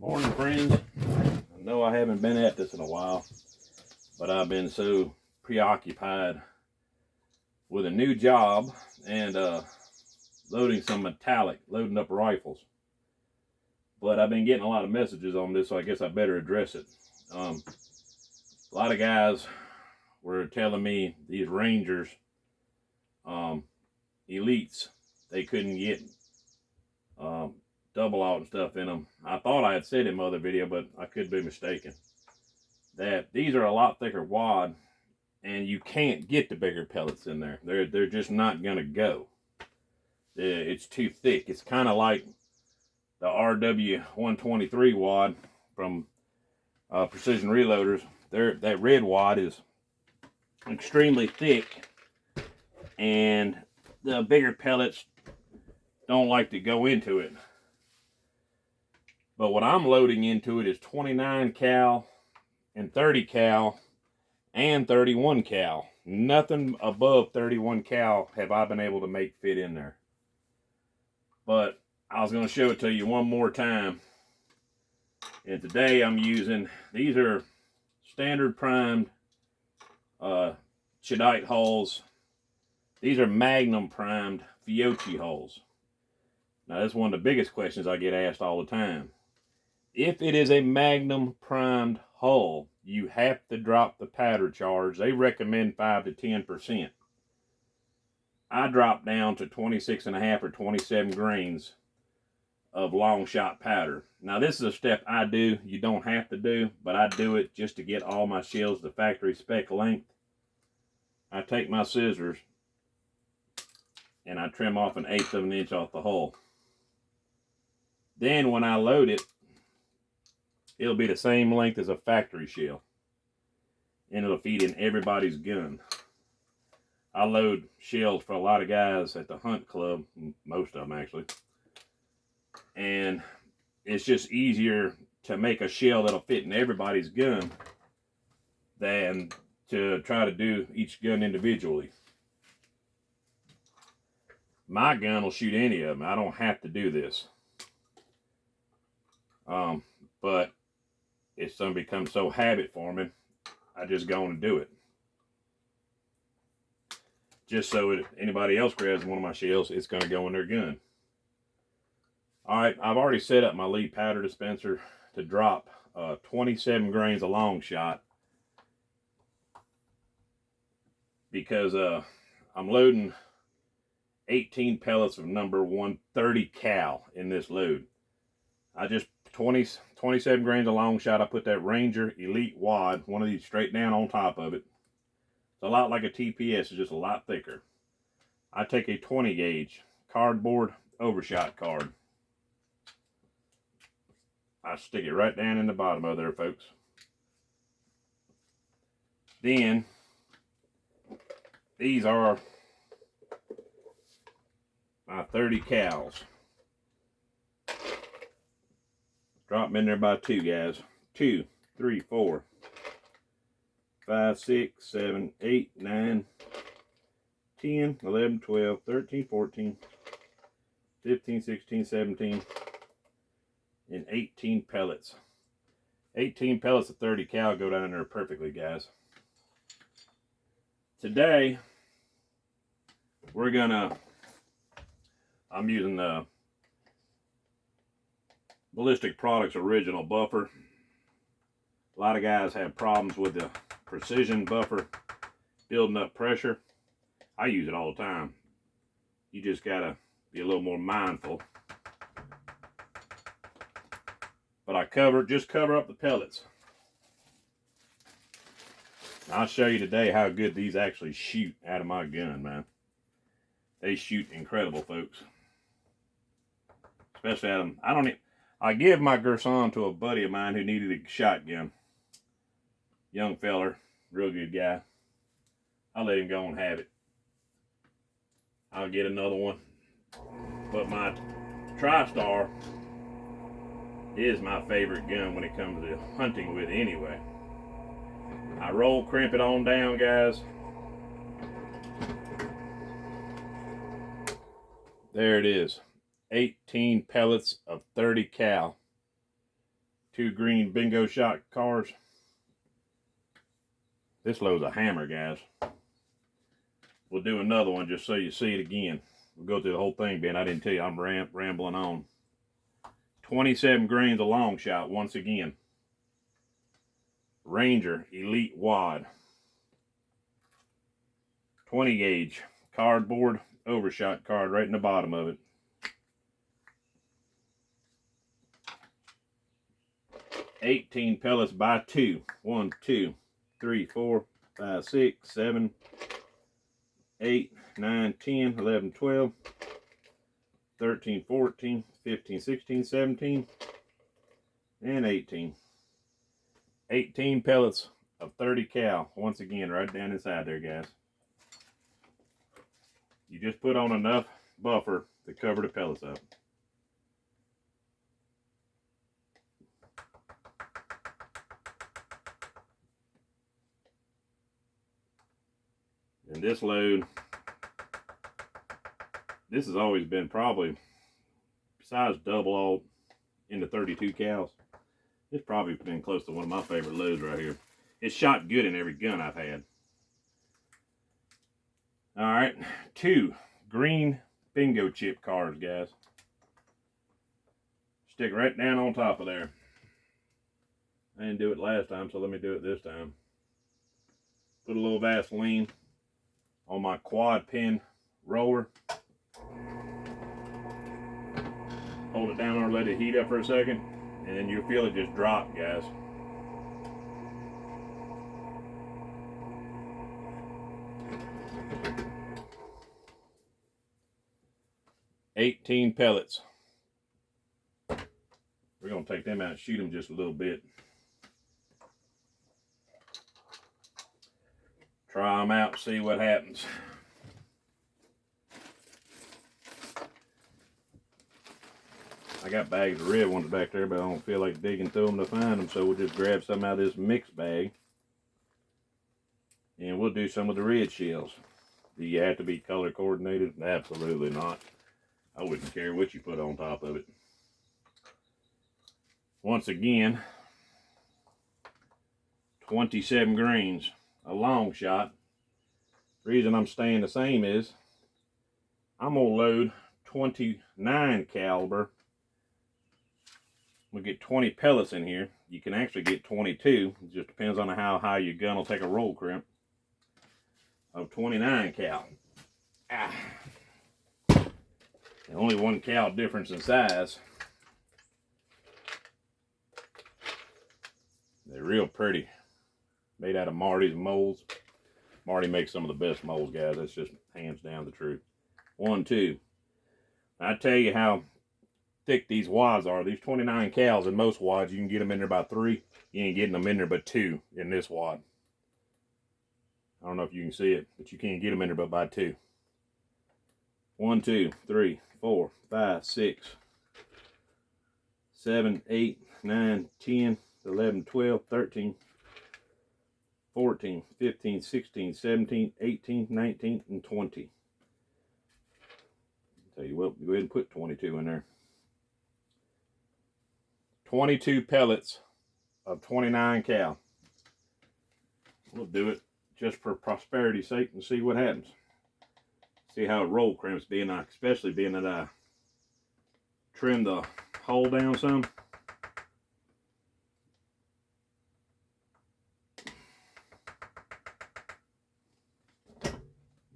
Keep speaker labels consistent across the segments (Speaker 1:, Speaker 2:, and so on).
Speaker 1: Morning, friends. I know I haven't been at this in a while, but I've been so preoccupied with a new job and loading some metallic, loading up rifles. But I've been getting a lot of messages on this, so I guess I better address it. A lot of guys were telling me these Rangers, elites, they couldn't get double aught and stuff in them. I thought I had said in my other video, but I could be mistaken, that these are a lot thicker wad and you can't get the bigger pellets in there. They're just not gonna go. It's too thick. It's kind of like the RW123 wad from Precision Reloaders. That red wad is extremely thick, and the bigger pellets don't like to go into it. But what I'm loading into it is 29 cal and 30 cal and 31 cal. Nothing above 31 cal have I been able to make fit in there. But I was going to show it to you one more time. And today I'm using, these are standard primed Chidite holes. These are Magnum primed Fiocchi holes. Now that's one of the biggest questions I get asked all the time. If it is a Magnum primed hull, you have to drop the powder charge. They recommend 5 to 10%. I dropped down to 26.5 or 27 grains of long shot powder. Now this is a step I do. You don't have to do, but I do it just to get all my shells the factory spec length. I take my scissors and I trim off 1/8 of an inch off the hull. Then when I load it, it'll be the same length as a factory shell, and it'll feed in everybody's gun. I load shells for a lot of guys at the hunt club, most of them actually, and it's just easier to make a shell that'll fit in everybody's gun than to try to do each gun individually. My gun will shoot any of them. I don't have to do this. But it's going to become so habit forming, I just go on and do it. Just so if anybody else grabs one of my shells, it's going to go in their gun. Alright, I've already set up my lead powder dispenser to drop 27 grains of long shot, because I'm loading 18 pellets of number 130 cal in this load. I just 27 grains of long shot. I put that Ranger Elite wad, one of these straight down on top of it. It's a lot like a TPS, it's just a lot thicker. I take a 20 gauge cardboard overshot card. I stick it right down in the bottom of there, folks. Then these are my 30 cals. Drop them in there by 2, guys. 2, 3, 4, 5, 6, 7, 8, 9, 10, 11, 12, 13, 14, 15, 16, 17, and 18 pellets. 18 pellets of 30 cal go down in there perfectly, guys. Today, I'm using the Ballistic Products original buffer. A lot of guys have problems with the precision buffer building up pressure. I use it all the time. You just gotta be a little more mindful. But I just cover up the pellets. I'll show you today how good these actually shoot out of my gun, man. They shoot incredible, folks. Especially out of them. I give my Gerson to a buddy of mine who needed a shotgun. Young feller, real good guy. I'll let him go and have it. I'll get another one. But my TriStar is my favorite gun when it comes to hunting with anyway. I roll crimp it on down, guys. There it is. 18 pellets of 30 cal. 2 green bingo shot cards. This load's a hammer, guys. We'll do another one just so you see it again. We'll go through the whole thing, Ben. I didn't tell you, I'm rambling on. 27 grains of long shot once again. Ranger Elite Wad. 20 gauge cardboard overshot card right in the bottom of it. $18 pellets by 2. 1, 2, 3, 4, 5, 6, 7, 8, 9, 10, 11, 12, 13, 14, 15, 16, 17, and 18. 18 pellets of 30 cal. Once again, right down inside there, guys. You just put on enough buffer to cover the pellets up. And this load, this has always been probably, besides double all into 32 cals, it's probably been close to one of my favorite loads right here. It's shot good in every gun I've had. All right, 2 green bingo chip cards, guys. Stick right down on top of there. I didn't do it last time, so let me do it this time. Put a little Vaseline on my quad pin roller. Hold it down or let it heat up for a second, and then you'll feel it just drop, guys. $18 pellets. We're going to take them out and shoot them just a little bit. Try them out, see what happens. I got bags of red ones back there, but I don't feel like digging through them to find them, so we'll just grab some out of this mix bag. And we'll do some of the red shells. Do you have to be color coordinated? Absolutely not. I wouldn't care what you put on top of it. Once again, 27 grains, a long shot. The reason I'm staying the same is I'm gonna load 29 caliber. We'll get 20 pellets in here. You can actually get 22. It just depends on how high your gun will take a roll crimp of 29 cal. Ah. Only 1 cal difference in size. They're real pretty. Made out of Marty's molds. Marty makes some of the best molds, guys. That's just hands down the truth. 1, 2. I tell you how thick these wads are. These 29 cals in most wads, you can get them in there by 3. You ain't getting them in there but 2 in this wad. I don't know if you can see it, but you can't get them in there but by 2. 1, 2, 3, 4, 5, 6, 7, 8, 9, 10, 11, 12, 13, 14, 15, 16, 17, 18, 19, and 20. Tell you what, go ahead and put 22 in there. 22 pellets of 29 cal. We'll do it just for prosperity's sake and see what happens. See how it roll crimps, being especially being that I trimmed the hole down some.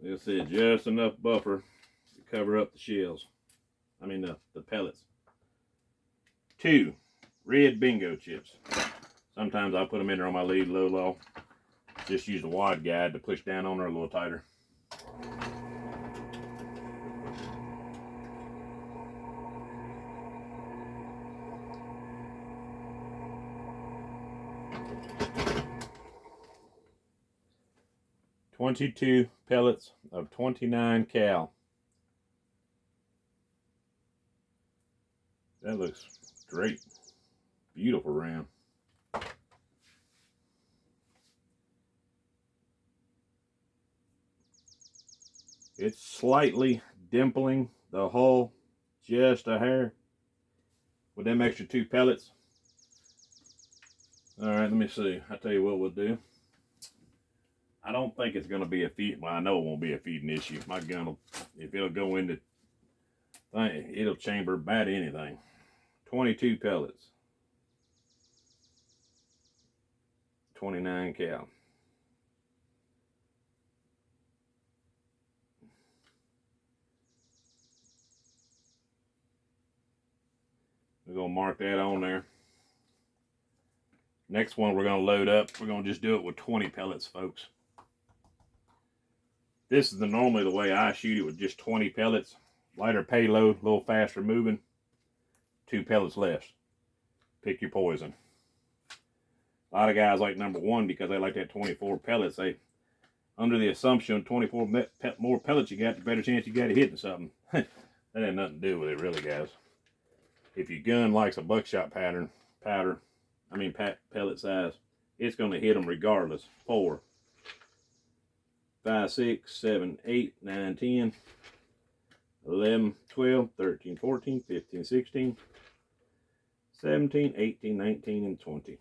Speaker 1: This is just enough buffer to cover up the shells. I mean the pellets. 2 red bingo chips. Sometimes I'll put them in there on my lead low. Just use the wad guide to push down on her a little tighter. $22 pellets of 29 cal. That looks great. Beautiful round. It's slightly dimpling the hull just a hair with them extra 2 pellets. All right, let me see. I tell you what we'll do. I don't think it's going to be a feed. Well, I know it won't be a feeding issue. My gun will, if it'll go into thing, it'll chamber about anything. 22 pellets. 29 cal. We're going to mark that on there. Next one we're going to load up. We're going to just do it with 20 pellets, folks. This is normally the way I shoot it, with just 20 pellets. Lighter payload, a little faster moving. 2 pellets less. Pick your poison. A lot of guys like number 1 because they like that 24 pellets. They, under the assumption 24 more pellets you got, the better chance you got of hitting something. That had nothing to do with it, really, guys. If your gun likes a buckshot pellet size, it's going to hit them regardless. 4, 5, 6, 7, 8, 9, 10, 11, 12, 13, 14, 15, 16, 17, 18, 19, and 20.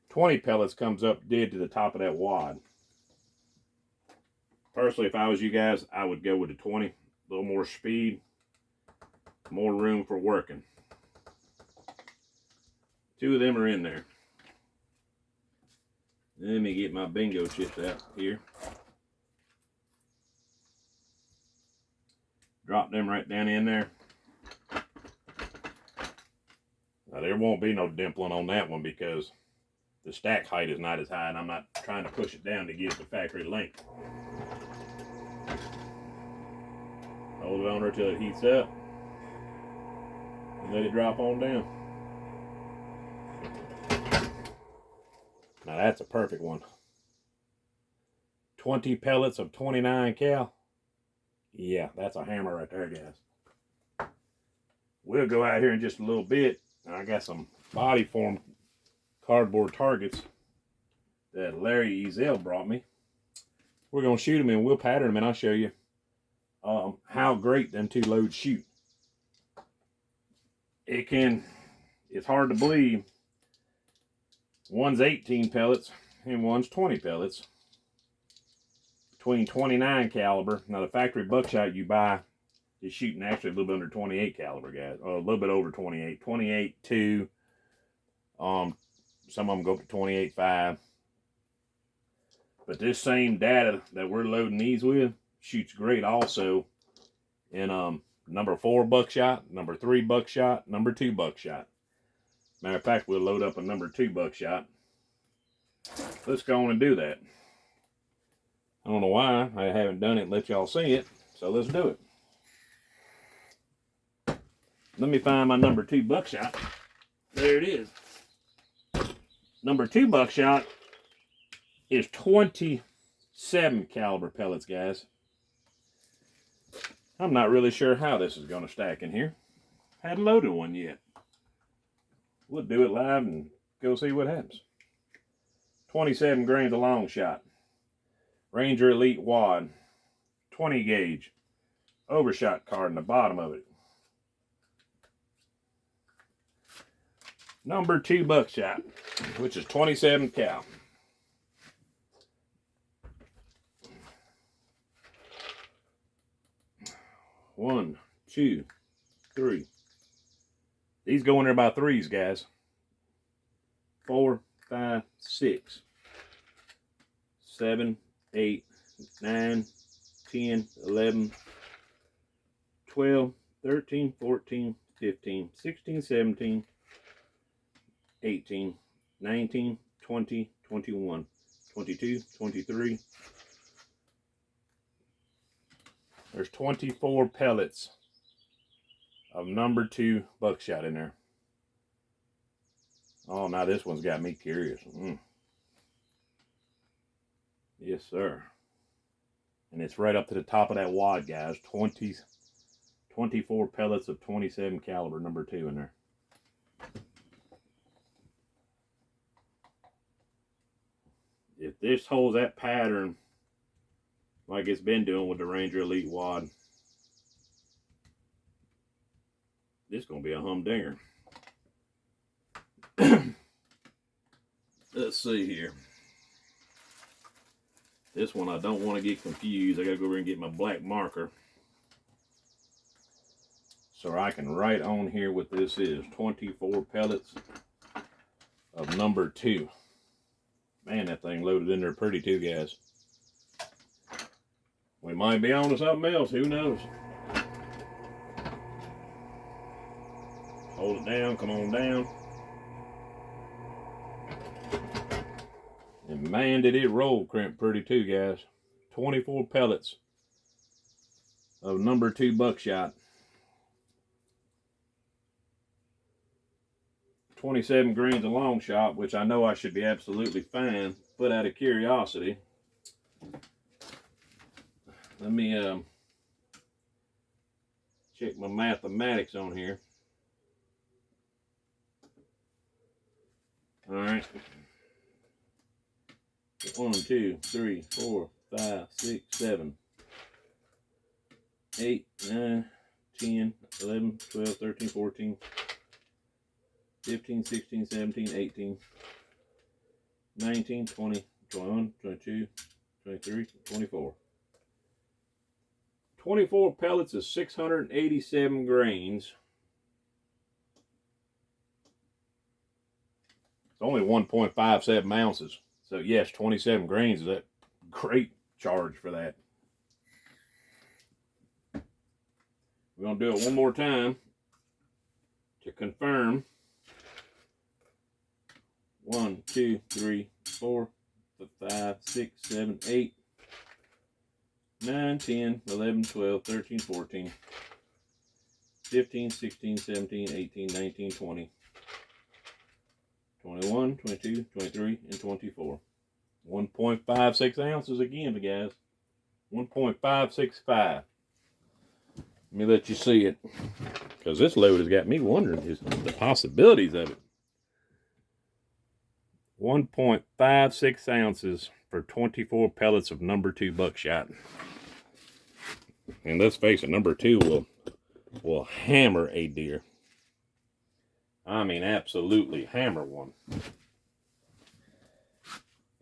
Speaker 1: 20 pellets comes up dead to the top of that wad. Personally, if I was you guys, I would go with the 20. A little more speed, more room for working. 2 of them are in there. Let me get my bingo chips out here. Drop them right down in there. Now, there won't be no dimpling on that one because the stack height is not as high, and I'm not trying to push it down to get the factory length. Hold it on there till it heats up. And let it drop on down. Now that's a perfect one. 20 pellets of 29 cal. Yeah, that's a hammer right there, guys. We'll go out here in just a little bit. I got some body form cardboard targets that Larry Ezel brought me. We're going to shoot them and we'll pattern them, and I'll show you how great them 2 loads shoot. It's hard to believe. One's 18 pellets and one's 20 pellets. Between 29 caliber. Now the factory buckshot you buy is shooting actually a little bit under 28 caliber, guys. Or a little bit over 28. 28.2. Some of them go up to 28.5. But this same data that we're loading these with shoots great also in number 4 buckshot, number 3 buckshot, number 2 buckshot. Matter of fact, we'll load up a number 2 buckshot. Let's go on and do that. I don't know why I haven't done it and let y'all see it, so let's do it. Let me find my number 2 buckshot. There it is. Number 2 buckshot is 27 caliber pellets, guys. I'm not really sure how this is going to stack in here. Hadn't loaded one yet. We'll do it live and go see what happens. 27 grains of long shot. Ranger Elite wad. 20 gauge. Overshot card in the bottom of it. Number 2 buckshot, which is 27 cal. One, two, three. These go in there by 3s, guys. 4, 5, 6, 7, 8, 9, 10, 11, 12, 13, 14, 15, 16, 17, 18, 19, 20, 21, 22, 23. There's 24 pellets of number 2 buckshot in there. Oh, now this one's got me curious. Yes, sir. And it's right up to the top of that wad, guys. 24 pellets of 27 caliber number 2 in there. If this holds that pattern like it's been doing with the Ranger Elite wad, this is going to be a humdinger. let's see here. This one I don't want to get confused. I gotta go over and get my black marker so I can write on here what this is. 24 pellets of number 2. Man, that thing loaded in there pretty too, guys. We might be on to something else, who knows? Hold it down, come on down. And man, did it roll crimp pretty too, guys. 24 pellets of number 2 buckshot. 27 grains of long shot, which I know I should be absolutely fine, but out of curiosity, let me check my mathematics on here. All right. 1, 2, 3, 4, 5, 6, 7, 8, 9, 10, 11, 12, 13, 14, 15, 16, 17, 18, 19, 20, 21, 22, 23, 24. 24 pellets of 687 grains. It's only 1.57 ounces. So yes, 27 grains is a great charge for that. We're going to do it one more time to confirm. 1, 2, 3, 4, 5, 6, 7, 8, 9, 10, 11, 12, 13, 14, 15, 16, 17, 18, 19, 20, 21, 22, 23, and 24. 1.56 ounces again, guys. 1.565. Let me let you see it, because this load has got me wondering the possibilities of it. 1.56 ounces for 24 pellets of number 2 buckshot. And let's face it, number 2 will hammer a deer. I mean, absolutely hammer one.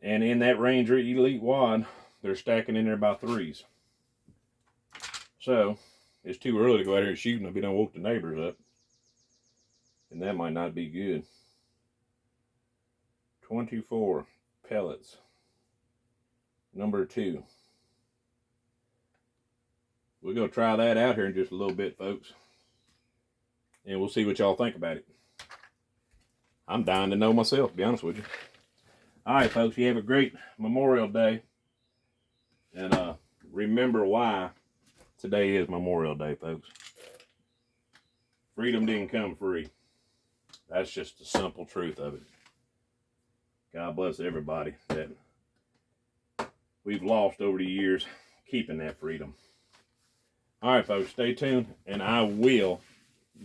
Speaker 1: And in that Ranger Elite wad, they're stacking in there by 3s. So, it's too early to go out here and shoot them if you don't woke the neighbors up. And that might not be good. 24 pellets. Number 2. We're going to try that out here in just a little bit, folks. And we'll see what y'all think about it. I'm dying to know myself, to be honest with you. Alright, folks, you have a great Memorial Day. And remember why today is Memorial Day, folks. Freedom didn't come free. That's just the simple truth of it. God bless everybody that we've lost over the years keeping that freedom. Alright, folks, stay tuned, and I will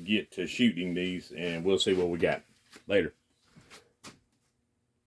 Speaker 1: get to shooting these, and we'll see what we got. Later.